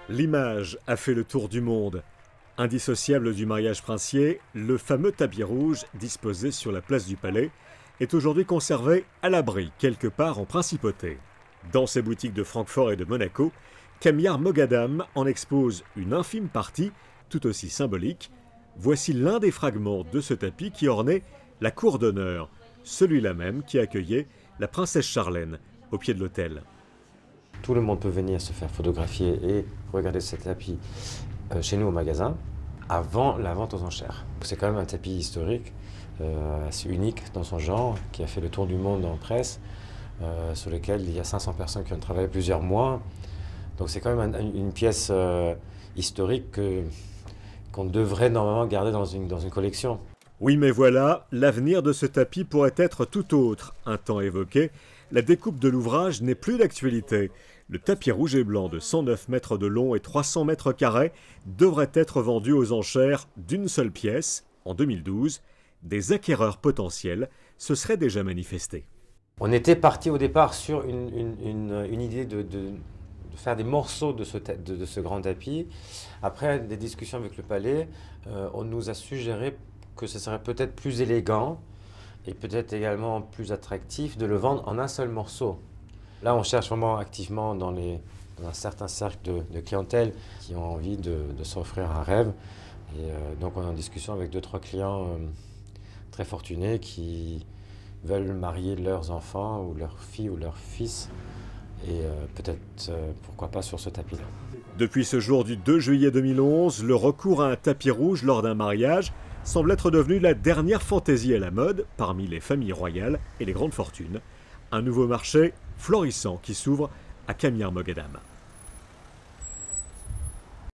L'image a fait le tour du monde. Indissociable du mariage princier, le fameux tapis rouge disposé sur la place du Palais est aujourd'hui conservé à l'abri quelque part en principauté. Dans ses boutiques de Francfort et de Monaco, Camillard Moghadam en expose une infime partie, tout aussi symbolique. Voici l'un des fragments de ce tapis qui ornait la cour d'honneur, celui-là même qui accueillait la princesse Charlène au pied de l'autel. Tout le monde peut venir se faire photographier et regarder ce tapis chez nous au magasin avant la vente aux enchères. C'est quand même un tapis historique, assez unique dans son genre, qui a fait le tour du monde en presse, sur lequel il y a 500 personnes qui ont travaillé plusieurs mois. Donc c'est quand même une pièce historique qu'on devrait normalement garder dans une collection. Oui, mais voilà, l'avenir de ce tapis pourrait être tout autre. Un temps évoqué, la découpe de l'ouvrage n'est plus d'actualité. Le tapis rouge et blanc de 109 mètres de long et 300 mètres carrés devrait être vendu aux enchères d'une seule pièce en 2012. Des acquéreurs potentiels se seraient déjà manifestés. On était parti au départ sur une idée de faire des morceaux de ce grand tapis. Après des discussions avec le Palais, on nous a suggéré que ce serait peut-être plus élégant et peut-être également plus attractif de le vendre en un seul morceau. Là, on cherche vraiment activement dans un certain cercle de clientèle qui ont envie de s'offrir un rêve. Et donc, on est en discussion avec 2-3 clients très fortunés qui veulent marier leurs enfants ou leurs filles ou leurs fils. Et peut-être, pourquoi pas, sur ce tapis-là. Depuis ce jour du 2 juillet 2011, le recours à un tapis rouge lors d'un mariage semble être devenu la dernière fantaisie à la mode parmi les familles royales et les grandes fortunes. Un nouveau marché florissant qui s'ouvre à Camillard Moghadam.